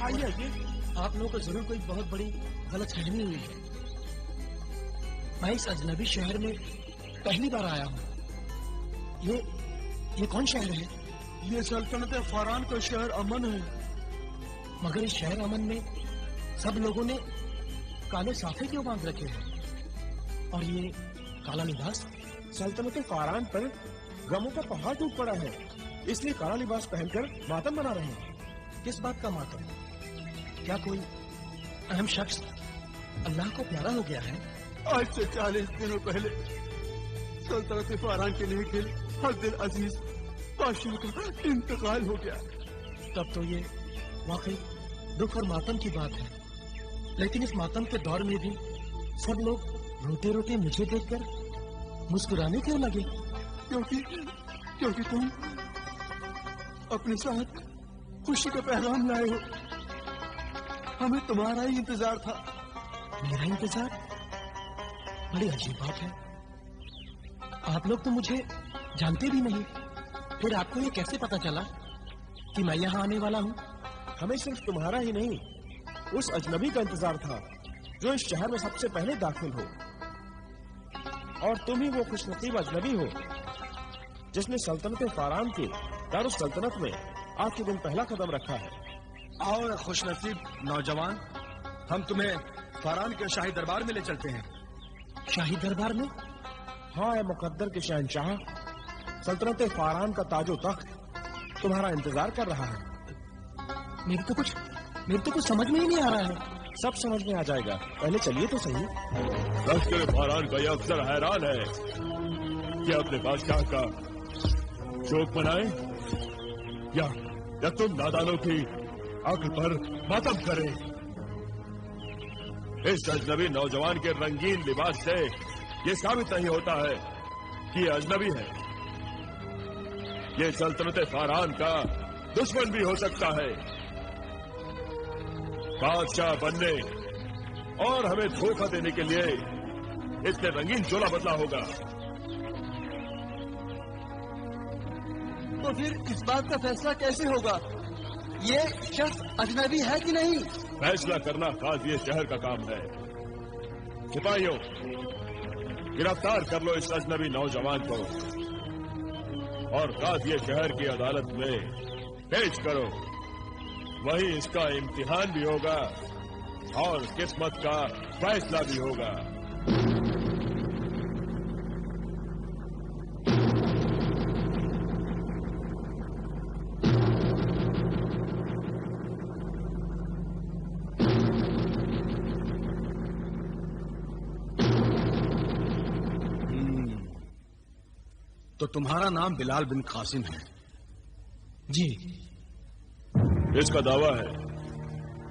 آئیے آپ لوگوں کو ضرور کوئی بہت بڑی غلط فہمی ہوئی ہے. میں اس اجنبی شہر میں پہلی بار آیا ہوں. یہ کون شہر ہے؟ یہ سلطنت فاران کا شہر امن ہے. مگر اس شہر امن میں سب لوگوں نے کالے صافے کیوں باندھ رکھے ہیں اور یہ کالا لباس؟ سلطنت فاران پر غموں کا پہاڑ ٹوٹ پڑا ہے، اس لیے کالا لباس پہن کر ماتم منا رہے ہیں. کس بات کا ماتم؟ کیا کوئی اہم شخص اللہ کو پیارا ہو گیا ہے؟ آج سے 40 دنوں پہلے سلطنت فاران کے نکل عبد العزیز بادشاہ کا انتقال ہو گیا. تب تو یہ واقعی دکھ اور ماتم کی بات ہے، لیکن اس ماتم کے دور میں بھی سب لوگ روتے روتے مجھے دیکھ کر مسکرانے کیوں لگے؟ کیونکہ تم اپنے ساتھ خوشی کا پیغام لائے ہو. ہمیں تمہارا ہی انتظار تھا. میرا انتظار؟ بڑی عجیب بات ہے. آپ لوگ تو مجھے جانتے بھی نہیں، پھر آپ کو یہ کیسے پتا چلا کہ میں یہاں آنے والا ہوں؟ ہمیں صرف تمہارا ہی نہیں، اس اجنبی کا انتظار تھا جو اس شہر میں سب سے پہلے داخل ہو. اور تم ہی وہ خوش نصیب اجنبی ہو جس نے سلطنت فاران کے دارالسلطنت میں آج کے دن پہلا قدم رکھا ہے. اور خوش نصیب نوجوان، ہم تمہیں فاران کے شاہی دربار میں لے چلتے ہیں. شاہی دربار میں؟ ہاں اے مقدر کے شہنشاہ، سلطنت فاران کا تاج و تخت تمہارا انتظار کر رہا ہے. میرے تو کچھ سمجھ میں ہی نہیں آ رہا ہے. سب سمجھ میں آ جائے گا، پہلے چلیے تو صحیح. لشکر فاران کا یہ افسر حیران ہے کہ اپنے بادشاہ کا شوق منائے یا تم نادانوں کی عقل پر ماتم کرے. اس اجنبی نوجوان کے رنگین لباس سے یہ ثابت نہیں ہوتا ہے کہ یہ اجنبی ہے. یہ سلطنت فاران کا دشمن بھی ہو سکتا ہے. بادشاہ بننے اور ہمیں دھوکہ دینے کے لیے اس نے رنگین چولا بدلا ہوگا. تو پھر اس بات کا فیصلہ کیسے ہوگا یہ شخص اجنبی ہے کہ نہیں؟ فیصلہ کرنا خاص یہ شہر کا کام ہے. سپاہیوں، گرفتار کر لو اس اجنبی نوجوان کو اور خاص یہ شہر کی عدالت میں پیش کرو. وہی اس کا امتحان بھی ہوگا اور قسمت کا فیصلہ بھی ہوگا. تو تمہارا نام بلال بن قاسم ہے؟ جی. اس کا دعویٰ ہے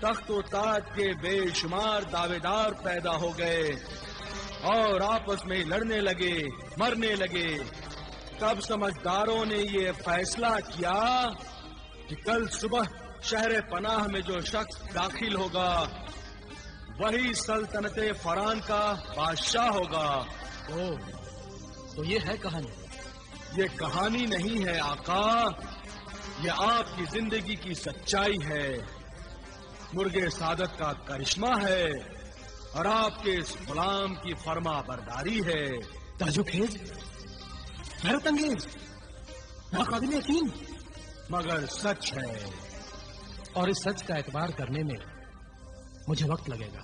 تخت و تاج کے بے شمار دعویدار پیدا ہو گئے اور آپس میں لڑنے لگے، مرنے لگے۔ تب سمجھداروں نے یہ فیصلہ کیا کہ کل صبح شہر پناہ میں جو شخص داخل ہوگا وہی سلطنت فران کا بادشاہ ہوگا۔ تو یہ ہے کہانی؟ یہ کہانی نہیں ہے آقا، یہ آپ کی زندگی کی سچائی ہے، مرغ سعادت کا کرشمہ ہے اور آپ کے اس غلام کی فرما برداری ہے۔ تعجب خیز، حیرت انگیز، ناقابل یقین، مگر سچ ہے۔ اور اس سچ کا اعتبار کرنے میں مجھے وقت لگے گا۔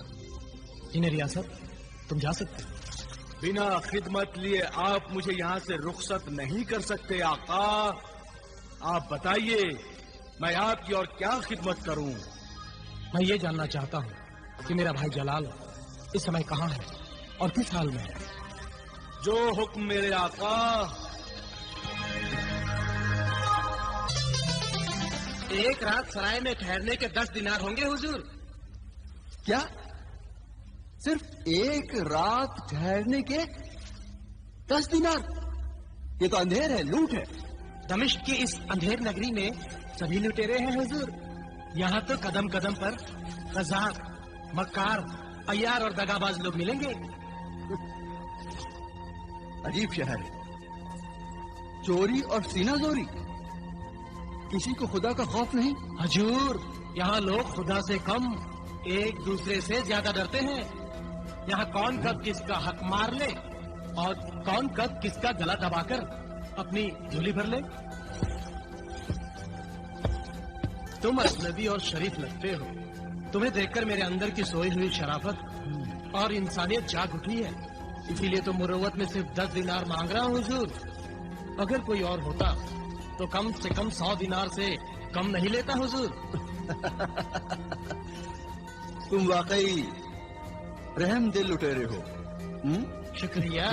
انہیں ریاست تم جا سکتے ہو۔ بنا خدمت لیے آپ مجھے یہاں سے رخصت نہیں کر سکتے آقا۔ آپ بتائیے میں آپ کی اور کیا خدمت کروں؟ میں یہ جاننا چاہتا ہوں کہ میرا بھائی جلال اس سمے کہاں ہے اور کس حال میں ہے؟ جو حکم میرے آقا۔ ایک رات سرائے میں ٹھہرنے کے 10 دینار ہوں گے حضور۔ کیا صرف ایک رات ٹھہرنے کے 10 دینار؟ یہ تو اندھیر ہے، لوٹ ہے۔ دمشق کی اس اندھیر نگری میں سبھی لٹیرے ہیں حضور۔ یہاں تو قدم قدم پر قزاق، مکار، عیار اور دغاباز لوگ ملیں گے۔ عجیب شہر ہے، چوری اور سینہ زوری، کسی کو خدا کا خوف نہیں۔ حضور یہاں لوگ خدا سے کم ایک دوسرے سے زیادہ ڈرتے ہیں۔ یہاں کون کب کس کا حق مار لے اور کون کب کس کا گلا دبا کر اپنی جھولی بھر لے۔ تم اجنبی اور شریف لگتے ہو، تمہیں دیکھ کر میرے اندر کی سوئی ہوئی شرافت اور انسانیت جاگ اٹھی ہے، اسی لیے تو مروت میں صرف 10 دینار مانگ رہا ہوں حضور۔ اگر کوئی اور ہوتا تو کم سے کم 100 دینار سے کم نہیں لیتا حضور۔ تم واقعی رحم دل لٹیرے ہو۔ شکریہ۔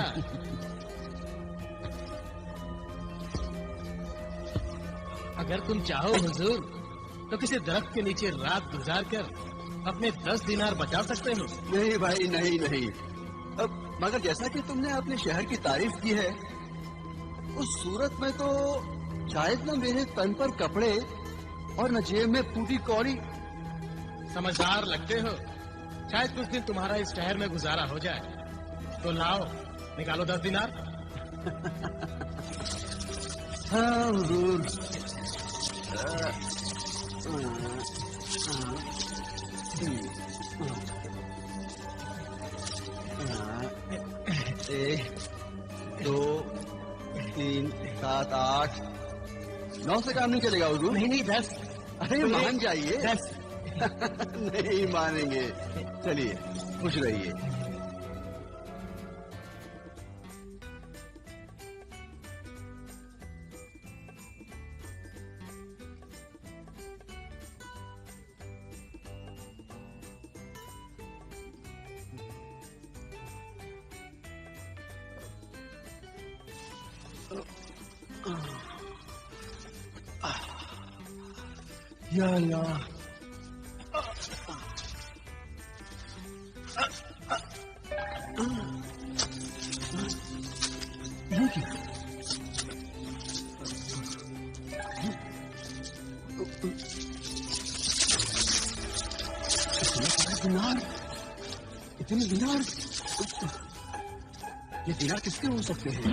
اگر تم چاہو حضور تو کسی درخت کے نیچے رات گزار کر اپنے 10 دینار بچا سکتے ہو۔ نہیں بھائی، نہیں۔ اب مگر جیسا کہ تم نے اپنے شہر کی تعریف کی ہے، اس صورت میں تو شاید نہ میرے تن پر کپڑے اور نہ جیب میں پھوٹی کوڑی۔ سمجھدار لگتے ہو، شاید کچھ دن تمہارا اس شہر میں گزارا ہو جائے تو لاؤ نکالو 10 دینار۔ ہاں حضور۔ ایک 2 3 7 8 9 سے کام نہیں چلے گا حضور؟ نہیں 10۔ ارے مان جائیے۔ 10۔ نہیں مانیں گے۔ چلیے خوش رہیے۔ یا اللہ، اتنے دینار یہ دینار کس کے ہو سکتے ہیں؟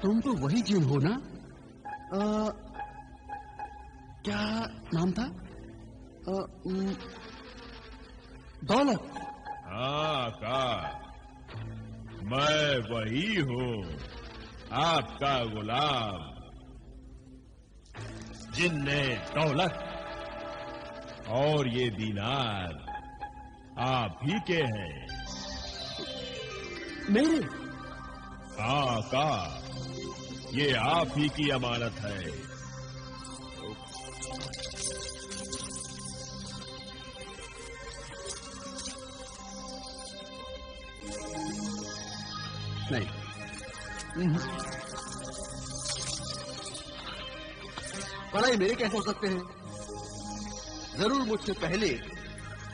تم تو وہی جن ہو نا؟ کیا نام تھا؟ دولت؟ ہاں کا میں وہی ہوں، آپ کا غلام، جن نے دولت اور یہ دینار آپ ہی کے ہیں۔ میرے؟ ہاں کا یہ آپ ہی کی امانت ہے۔ نہیں، بھلائی میرے کیسے ہو سکتے ہیں؟ ضرور مجھ سے پہلے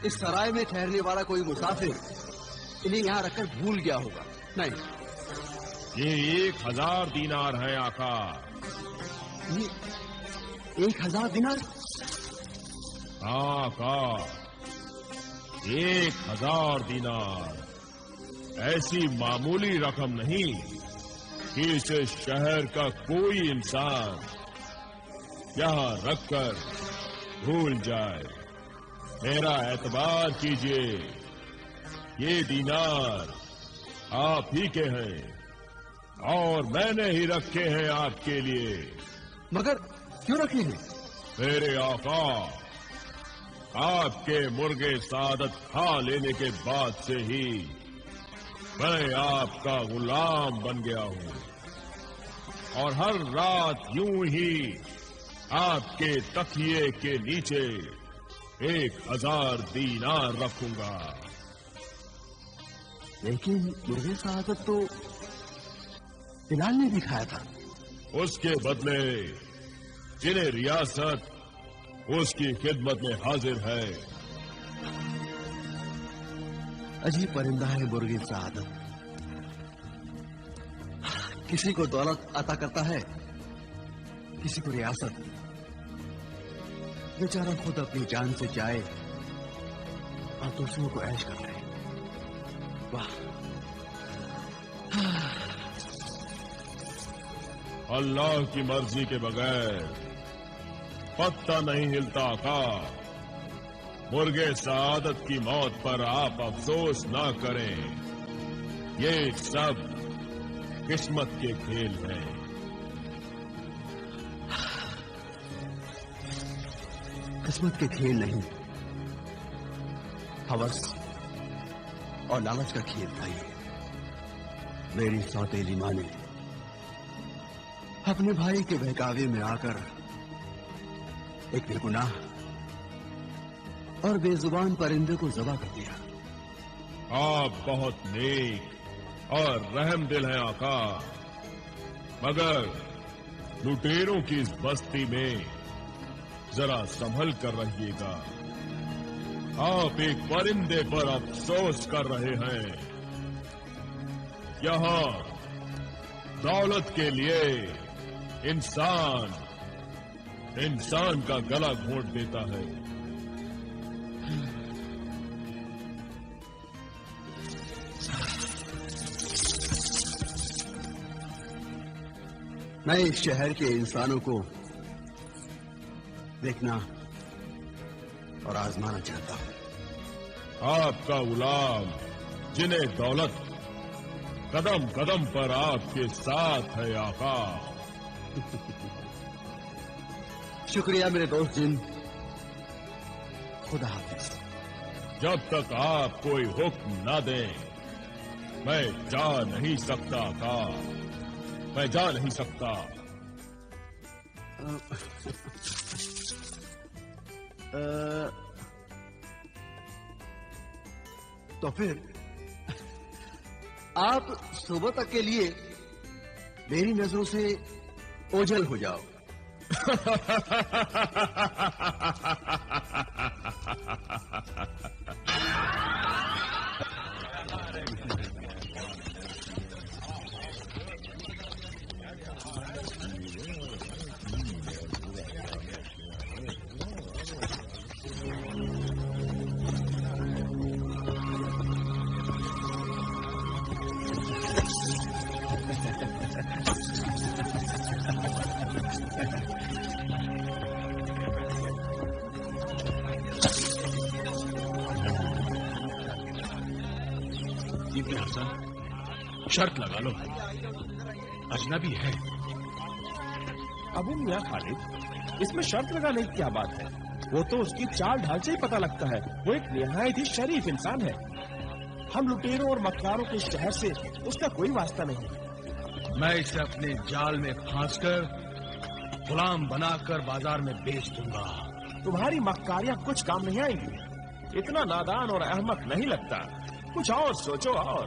اس سرائے میں ٹھہرنے والا کوئی مسافر انہیں یہاں رکھ کر بھول گیا ہوگا. نہیں، یہ 1000 دینار ہے آقا. یہ 1000 دینار؟ آقا 1000 دینار ایسی معمولی رقم نہیں کہ اسے شہر کا کوئی انسان یہاں رکھ کر بھول جائے. میرا اعتبار کیجئے، یہ دینار آپ ہی کے ہیں اور میں نے ہی رکھے ہیں آپ کے لیے. مگر کیوں رکھے ہیں؟ میرے آقا، آپ کے مرغے سعادت کھا لینے کے بعد سے ہی میں آپ کا غلام بن گیا ہوں اور ہر رات یوں ہی آپ کے تکیے کے نیچے 1000 دینار رکھوں گا. لیکن مرغے سعادت تو بلال نے بھی کھایا تھا. اس کے بدلے جنہیں ریاست اس کی خدمت میں حاضر ہے. عجیب پرندہ ہے مرغے سعادت. کسی کو دولت عطا کرتا ہے، کسی کو ریاست. بیچارہ خود اپنی جان سے جائے اور دوسروں کو عیش کر رہے. واہ! اللہ کی مرضی کے بغیر پتہ نہیں ہلتا آقا. مرغے سعادت کی موت پر آپ افسوس نہ کریں. یہ سب قسمت کے کھیل ہیں. قسمت کے کھیل نہیں، ہوس اور لالچ کا کھیل تھا یہ. میری سوتیلی ماں نے اپنے بھائی کے بہکاوے میں آ کر ایک بے گناہ اور بے زبان پرندے کو ذبح کر دیا. آپ بہت نیک اور رحم دل ہیں آقا، مگر لٹیروں کی اس بستی میں ذرا سنبھل کر رہیے گا. آپ ایک پرندے پر افسوس کر رہے ہیں. یہاں دولت کے لیے انسان کا گلا گھونٹ دیتا ہے. میں اس شہر کے انسانوں کو دیکھنا اور آزمانا چاہتا ہوں. آپ کا غلام جنہیں دولت قدم قدم پر آپ کے ساتھ ہے آقا. شکریہ میرے دوست جن. خدا حافظ. جب تک آپ کوئی حکم نہ دیں میں جا نہیں سکتا آقا، میں جا نہیں سکتا. تو پھر آپ صبح تک کے لیے میری نظروں سے اوجھل ہو جاؤ. شرط لگا لو، اجنبی ہے. ابو میاں خالد، اس میں شرط لگانے کی کیا بات ہے؟ وہ تو اس کی چال ڈھال سے ہی پتہ لگتا ہے. وہ ایک نہایت ہی شریف انسان ہے. ہم لٹیروں اور مکاروں کے شہر سے اس کا کوئی واسطہ نہیں. میں اسے اپنے جال میں پھانس کر غلام بنا کر بازار میں بیچ دوں گا. تمہاری مکاریاں کچھ کام نہیں آئیں گی. اتنا نادان اور احمق نہیں لگتا. کچھ اور سوچو. اور